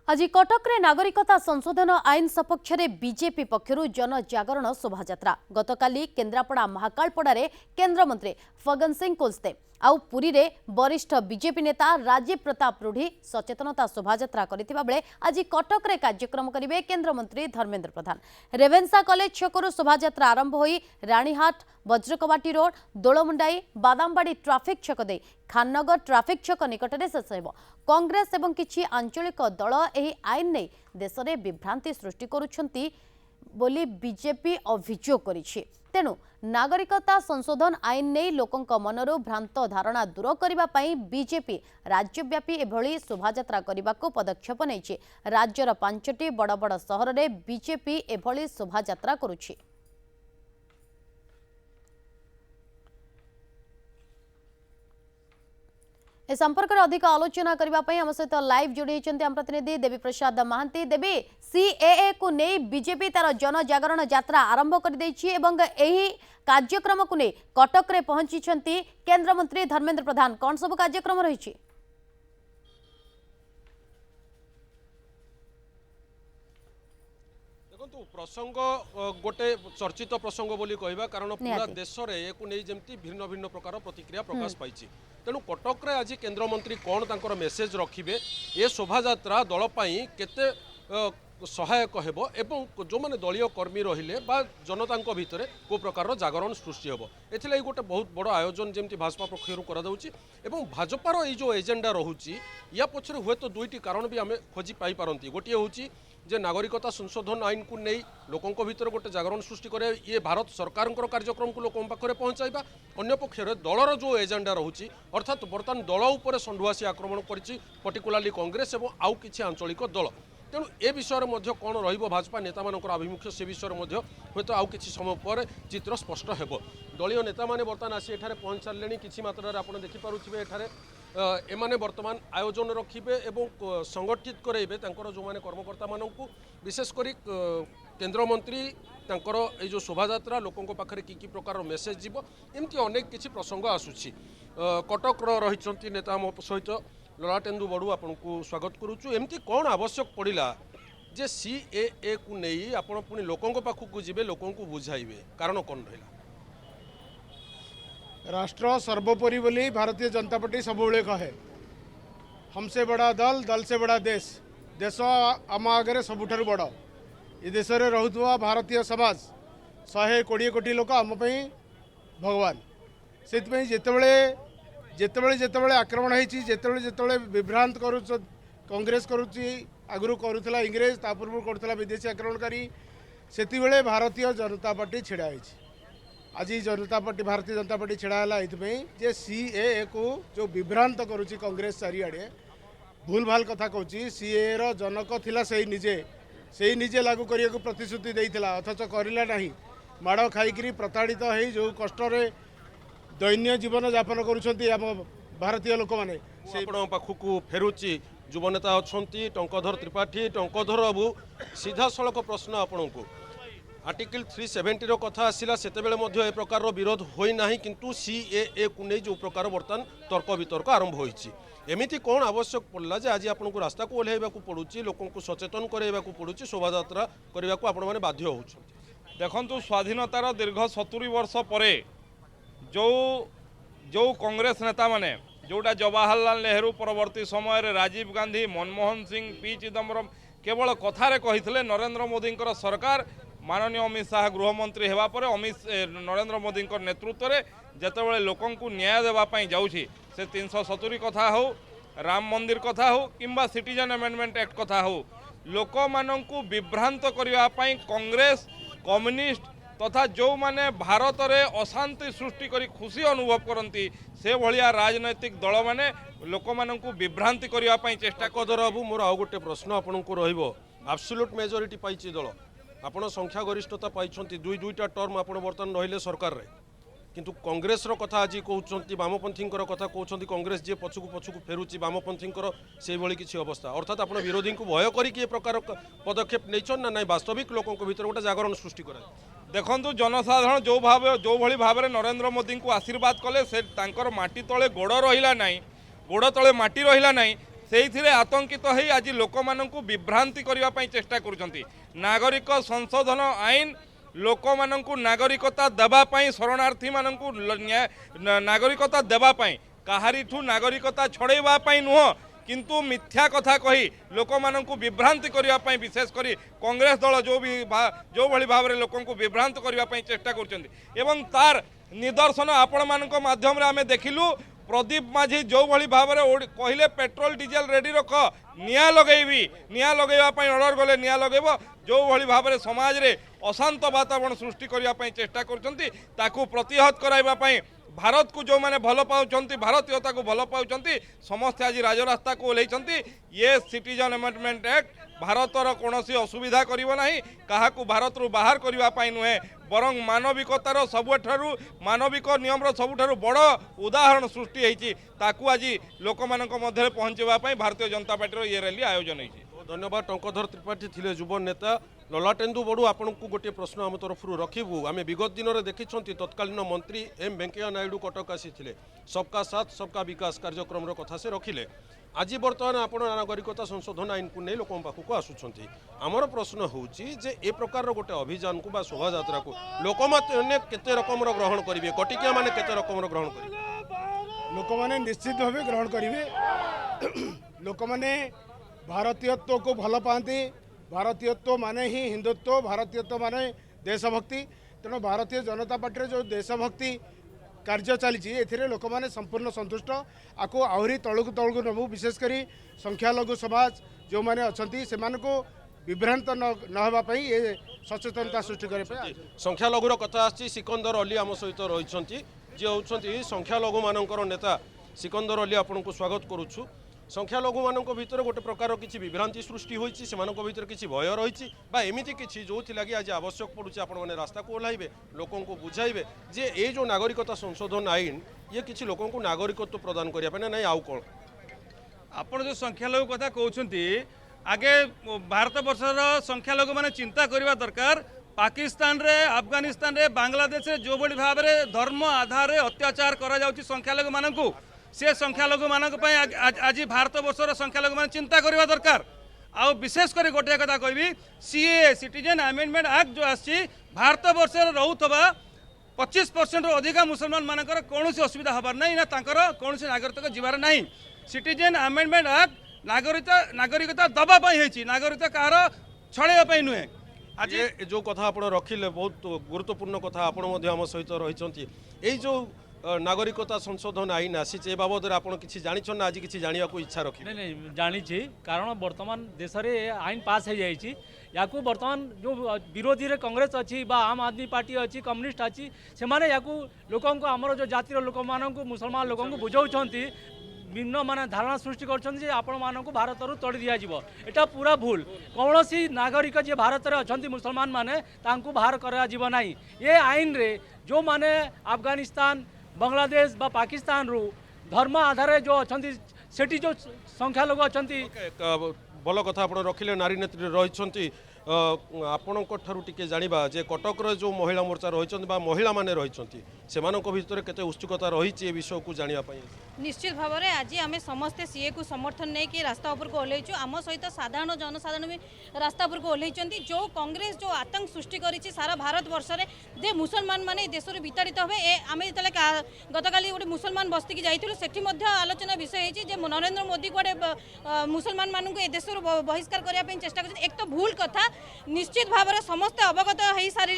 आज कटक रे नागरिकता संशोधन आईन सपक्ष बीजेपी पक्षर जनजागरण शोभायात्रा गतकाली केन्द्रापड़ा महाकालपड़ारे केन्द्रमंत्री फगन सिंह कुलस्ते आउ पुरी रे वरिष्ठ बीजेपी नेता राजीव प्रताप रूढ़ी सचेतनता शोभायात्रा करथिबा बेले आज कटक रे कार्यक्रम करिवे केन्द्रमंत्री धर्मेन्द्र प्रधान। रेवेन्सा कॉलेज छकरू शोभायात्रा आरंभ होई रानीहाट वज्रकवाटी रोड दोलमुंडाई बादामबाड़ी ट्राफिक छक दे खाननगर ट्राफिक छक निकट में शेष हो। कांग्रेस एवं किछि आंचलिक दल एही आईन नै देश में विभ्रांति सृष्टि करुछंती बोली बीजेपी अभियोग करिछि। तेणु नागरिकता संशोधन आईन नै लोकंक मनरु भ्रांत धारणा दूर करिबा पई बीजेपी राज्यव्यापी एभली शोभायात्रा करबाको पदक्षेप नैछि। राज्यर 5टी बड़ बड़ सहर रे बीजेपी एभली शोभायात्रा करुछि। ए संपर्क में अधिक आलोचना करने आम सहित लाइव जोड़ी आम प्रतिनिधि देवी प्रसाद महांती। देवी सीएए को नहीं बीजेपी तार जनजागरण यात्रा आरंभ कर कार्यक्रम को नहीं कटक रे पहुंची केन्द्रमंत्री धर्मेन्द्र प्रधान कौन सब कार्यक्रम रही? प्रसंग गोटे चर्चित प्रसंग बोली कहबा कारण पूरा देश रे एको नै जेमती भिन्न भिन्न प्रकार प्रतिक्रिया प्रकाश पाइछि। तेणु कटक रे आज केन्द्रमंत्री कौन तांकर मेसेज रखिबे ए शोभायात्रा दल पई केते सहायक हेबो एवं जो माने दलीय कर्मी रहिले बा जनतांको भितरे को प्रकार जागरण सृष्टि हेबो एथिलै गोटे बहुत बड़ आयोजन जेमती भाजपा पक्षरु करा दउछि एवं भाजपार ए जो एजेंडा रहउछि या पछरे हुए तो दुईटी कारण भी आमे खोजी पाई पारंती। गोटे होउछि जे नागरिकता संशोधन आईन को नहीं लोकों भीतर गोटे जागरण सृष्टि करे ये भारत सरकार कार्यक्रम को लोकों पाखरे पहुंचाइबा। अन्य पक्षरे दलर जो एजेंडा रहुछि अर्थात बर्तमान दल उपर संढुआसी आक्रमण करिछि पर्टिकुलारली कांग्रेस एवं आउ किछि आंचलिक दल। तेणु ए विषय में कौन रहिबो भाजपा नेता मानकर आभिमुख्य से विषय में हूँ तो आउ किछि समय पर चित्र स्पष्ट हेबो। दलीय नेता माने बर्तमान आसी एठारे पहुंच सारे किछि मात्रा रे आपण देखि पारुथिबे एठारे एमाने वर्तमान आयोजन रखिबे एवं संगठित करेबे तांकर जो माने कर्मकर्ता माननकु विशेष करी केन्द्रमंत्री तांकर ए जो शोभायात्रा लोकों पाखरे की प्रकार मेसेज जीवो एमती अनेक किछि प्रसंग आसुछि। कटक रहिछंती नेता मो सहित ललाटेन्दु बड़ू आपको स्वागत करुचु। एमती कौन आवश्यक पड़िला जे सीएए को नहीं आपण पुणी लोकों पाखक जीवे लोकों को बुझाइबे कारण कौन रहिला? राष्ट्र सर्वोपरि बोली भारतीय जनता पार्टी सबुले कहे हमसे बड़ा दल दल से बड़ा देश देश आम आगे सबुठारु बड़ ये देश में रहुवा भारतीय समाज 120 कोटी लोक आम भगवान से जितेबले जितेबले आक्रमण होती जितेबले विभ्रांत करू कांग्रेस करुच्ची आगु करूला इंग्रेज ता पूर्व करूला विदेशी आक्रमणकारी से भारतीय जनता पार्टी छिड़ा होती। आज जनता पार्टी भारतीय जनता पार्टी छिड़ा है जे सीएए को जो विभ्रांत करुच्ची कांग्रेस चारिआडे भूल भाल कथा कहूँ सीएए रो जनक थिला से निजे लागू करने को प्रतिश्रुति देइथिला अथच करला नहीं माड़ खाई प्रताड़ित हो जो कष्ट दैन्य जीवन यापन करुछंती आम भारतीय लोक माने पाखक फेरुची युवनेता अच्छा टंकधर त्रिपाठी टंकधर बाबू सीधा सड़क प्रश्न आपण को आर्टिकल 370 कथा आसला से ए प्रकार विरोध होना किंतु सीएए को नहीं जो प्रकार बर्तमान तर्क वितर्क आरंभ होइछि एमिति कौन आवश्यक पड़ला जे आज आपन को रास्ता को ओल्हेबा को पड़ुछि लोकों को सचेतन करैबा को पड़ुछि शोभायात्रा करबा को आपण माने बाध्य होउछंती। देखंतु स्वाधीनतार दीर्घ 70 वर्ष परे जो कांग्रेस नेता माने जोटा जवाहरलाल नेहरू परवर्ती समय रे राजीव गांधी मनमोहन सिंह पी चिदम्बरम केवल कथारे कहिथिले नरेंद्र मोदी सरकार माननीय अमित शाह गृहमंत्री हेबा परे नरेंद्र मोदी नेतृत्व में जेतेबेले लोकों को न्याय देवाई जाऊँगी से 370 कथा हो राम मंदिर कथा हो किंबा सिटीजन अमेंडमेंट एक्ट कथा हो लोक माननकु विभ्रांत करने कांग्रेस कम्युनिस्ट तथा जो माने भारत रे अशांति सृष्टि करी खुशी अनुभव करती से भलिया राजनैतिक दल माने लोक माननकु विभ्रांति करने चेष्टा कदर बाबू मोर आउ गोटे प्रश्न आपन को रहिबो एब्सोल्यूट मेजोरिटी पाइछि दल आपण संख्या गरिष्ठता पाइछंती दुईटा टर्म आपण बर्तमान रहिले सरकार रे किंतु कांग्रेस रो कथा आज कहउछंती वामपंथी कथा कहउछंती कांग्रेस जे पछकु फेरुची वामपंथी से भली किछि अवस्था अर्थात आपण विरोधी को भय करी प्रकार पदक्षेप नैछन ना वास्तविक लोकों भीतर गोटे जागरण सृष्टि करे। देखंतु जनसाधारण जो भली भाव में नरेंद्र मोदी को आशीर्वाद कले से तांकर माटी तले गोड़ रहिला नाही गोड़ तले माटी रहिला नाही ସେଇଥିରେ ଆତଙ୍କିତ ହେଇ ଆଜି ଲୋକମାନଙ୍କୁ ବିଭ୍ରାନ୍ତି କରିବା ପାଇଁ ଚେଷ୍ଟା କରୁଛନ୍ତି। ନାଗରିକ ସଂଶୋଧନ ଆଇନ ଲୋକମାନଙ୍କୁ ନାଗରିକତା ଦେବା ପାଇଁ, ଶରଣାର୍ଥୀମାନଙ୍କୁ ନାଗରିକତା ଦେବା ପାଇଁ, କାହାରିଠୁ ନାଗରିକତା ଛଡ଼େଇବା ପାଇଁ ନୁହଁ, କିନ୍ତୁ ମିଥ୍ୟା କଥା କହି ଲୋକମାନଙ୍କୁ ବିଭ୍ରାନ୍ତି କରିବା ପାଇଁ, ବିଶେଷ କରି କଂଗ୍ରେସ ଦଳ ଯେଉଁଭଳି ଭାବରେ ଲୋକଙ୍କୁ ବିଭ୍ରାନ୍ତ କରିବା ପାଇଁ ଚେଷ୍ଟା କରୁଛନ୍ତି। ଏବଂ ତାର ନିଦର୍ଶନ ଆପଣମାନଙ୍କ ମାଧ୍ୟମରେ ଆମେ ଦେଖିଲୁ। प्रदीप माझी जो भली भाव कहले पेट्रोल डीजेल रेडी रख निया लगेबी, निया लगेवाई अर्डर गले निया लगेब, जो भली भाव समाज रे अशांत वातावरण सृष्टि करने चेष्टा कर प्रतिहत कराइबापी भारत को जो मैंने भल पाँच भारतीयता को भल पाँच समस्ते आज राजरास्ता को ओह्लैंट। ये सिटीजन अमेंडमेंट एक्ट भारतर कौन असुविधा करना क्या भारत रू बाहर करने नुहे बरं मानविकतार सबुठारु मानविक नियम सबुठारु बड़ उदाहरण सृष्टि होती आज लोक मध्य पहुँचापी भारतीय जनता पार्टी ये रैली आयोजन होती। धन्यवाद। टंकधर त्रिपाठी थिले युव नेता। ललाटेन्दु बड़ू आपन को गोटे प्रश्न आम तरफ रखिबू। आम विगत दिन में देखी तत्कालीन मंत्री एम वेंकैया नायडू कटक आसी सबका साथ सबका विकास कार्यक्रम कथा से रखिले। आज बर्तमान आप नागरिकता संशोधन आईन को नहीं लोक पाखक आसुंच। आमर प्रश्न होची जे ए प्रकार गोटे अभियान को शोभा यात्रा को लोक मैंने केते रकम ग्रहण करेंगे, कटिकिया माने केते रकम ग्रहण करेंगे? लोक मैंने निश्चित भाव ग्रहण करेंगे। लोक मैंने भारतीयत्व को भल पाती। भारतीयत्व माने ही हिंदुत्व, भारतीयत्व माने देशभक्ति। तेणु भारतीय जनता पार्टी जो देशभक्ति कार्य चली लोक मैंने संपूर्ण संतुष्ट। आपको आहरी तलकू तलकू नबू, विशेषकर संख्यालघु समाज जो मैंने अच्छा से विभ्रांत नहवाई ये सचेतनता सृष्टि करने। संख्यालघुर कथा आसी सिकंदर अली आम सहित रही जी होती संख्यालघु मानकर नेता सिकंदर अली आपन को स्वागत करुछु। संख्यालघु मान भर गोटे प्रकार किसी विभ्रांति सृष्टि होती भर किसी भय रही एमती किसी जो लगी आज आवश्यक पड़ुचे आपण मैंने रास्ता को ओह्लैबे लोकों को बुझाइबे जे ये जो नागरिकता संशोधन आईन ये किसी लोकों को नागरिकत्व प्रदान करने ना आउ कौन आपण जो संख्यालघु कथा कहते आगे भारत वर्षर संख्यालघु मैंने चिंता करने दरकार। पाकिस्तान रे, अफगानिस्तान रे, बांग्लादेश रे जो बड़ी भाव में धर्म आधार अत्याचार करा जाउछि संख्यालघु मानकु से संख्यालघु मानक आज भारत वर्षर संख्यालघु मान चिंता करने दरकार। आउ विशेषकर गोटे कथा कहबी सीए सिटीजन अमेंडमेंट एक्ट जो आसी भारत वर्ष रोथबा 25% अधिका मुसलमान मानकर कौन असुविधा हबार नहीं ना तांकर कौन नागरिकता जीवार नहीं। सिटीजन अमेंडमेंट एक्ट नागरिकता दबा नागरिकता कहार छड़ाई नुहे। आज जो कथा आप रखिले बहुत गुरुत्वपूर्ण कथा आपण आम सहित रही जो नागरिकता संशोधन आईन आसी बाबद आप किसी जानी आज किसी जाना इच्छा रखी? नहीं जानी कारण बर्तमान देश में आईन पास हो जाइए या बर्तमान जो विरोधी रे कांग्रेस अच्छी आम आदमी पार्टी अच्छी कम्युनिस्ट अच्छी से लोक आमर जो जातिर लोक मानक मुसलमान लोक बुझाऊँच भिन्न मान धारणा सृष्टि कर आपण मानक भारत रू तोड़ दिया एटा पूरा भूल। कौन सी नागरिक जी भारत में अच्छा मुसलमान माने तांकू बाहर करा जीव नहीं। ये आईन रे जो माने अफगानिस्तान बांग्लादेश बा पाकिस्तान रू धर्म आधार जो अच्छा सेठी जो संख्यालघु अच्छा भल कथा आप रखिले। नारी नेत्री रही आपण टिके जानिबा जे कटक जो महिला मोर्चा रही महिला माने रही से भितर केते उत्सुकता रही विषय को जानिया पाई। निश्चित भाव में आज आम समस्ते सीए को समर्थन नहीं कि रास्ता उपर को ओह्लैचु। आम सहित साधारण जनसाधारण भी रास्ता उपर को ओह्लैचंती। जो कांग्रेस जो आतंक सृष्टि करिछि सारा भारत वर्ष रे जे मुसलमान माने देश रे विताड़ित होबे आम जो गतकाली गोटे मुसलमान बस्ती की जाइथिलु सेठी मध्य आलोचना विषय होइछि जे नरेंद्र मोदी गोटे मुसलमान मानक ए देश रो बहिष्कार करिया पे चेष्टा करछि। एक तो भूल कथा। निश्चित भाव में समस्ते अवगत हो सारे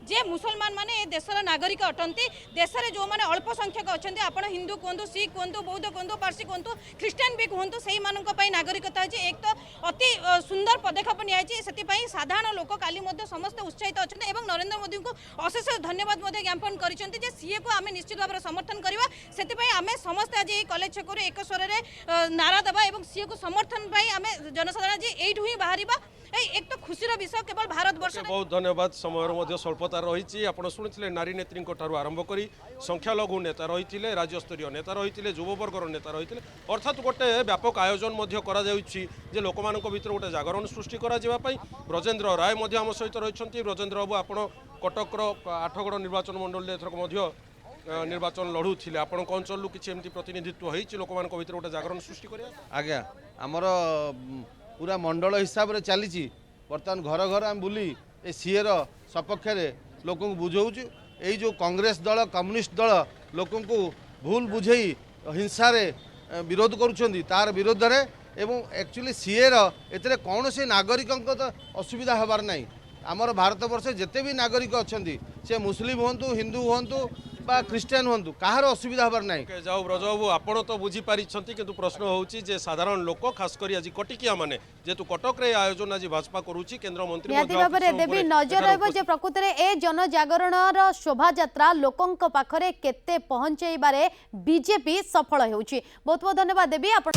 जे मुसलमान माने ए देशर नागरिक अटंती। देश में जो मैंने अल्प संख्यक अच्छा आप हिंदू कहतु, सिख कहतु, बौद्ध कहतु, पारसी कहतु, ख्रीष्टान भी कहतु से नागरिकता है। एक तो अति सुंदर पदक्षेप नि साधारण लोक काली समस्त उत्साहित अच्छा और नरेंद्र मोदी को अशेष धन्यवाद ज्ञापन कर सीए को आम निश्चित भाव में समर्थन करवा। से आम समस्त आज कलेज छक एक स्वर में नारा देवा और सीए को समर्थन आम जनसाधारण आज यू ही बाहर एक तो खुशीर विषय केवल भारत वर्ष। बहुत धन्यवाद। समय स्वल्पता रही आप शुणी नारी नेत्री आरंभ कर संख्यालघु नेता रही राज्य स्तरीय नेता रही युववर्गर नेता रही अर्थात गोटे व्यापक आयोजन जे लोक भर गोटे जागरण सृष्टि कराई। ब्रजेन्द्र राय आम सहित रही। ब्रजेन्द्र बाबू आप कटकर 8गड़ निर्वाचन मंडल एथरक निर्वाचन लड़ुले आपण अंचल किसी एमती प्रतिनिधित्व होती लोक भर गोटे जागरण सृष्टि करा आज्ञा आमर पूरा मंडल हिसाब से चली बर्तमान घर घर आम बुली ए सीए सपक्ष लोक बुझाऊँ यही जो कांग्रेस दल कम्युनिस्ट दल लोक भूल बुझे हिंसा विरोध करुँच तार विरोध में एवं एक्चुअली सीए रे कौन से नागरिक तो असुविधा हबार नहीं आमर भारत वर्ष जिते भी नागरिक अच्छा से मुस्लिम हूँ हिंदू हूँ बा ख्रीस्टान हूँ कहार असुविधा हबार नहीं जाऊ ब्रजबाबू आपण तो बुझीपारी किंतु प्रश्न होची जे साधारण लोक खास करी आज कटिकिया माने जेतु कटक रे आयोजन आज भाजपा करूची केंद्र मंत्री निहाती भाबरे देवी नजर रहबो जे प्रकृति रे ए जन जागरणर शोभा यात्रा लोकंक पाखरे केते पहुंचेइबारे बीजेपी सफल हेउची। बहुत बहुत धन्यवाद देवी। आपण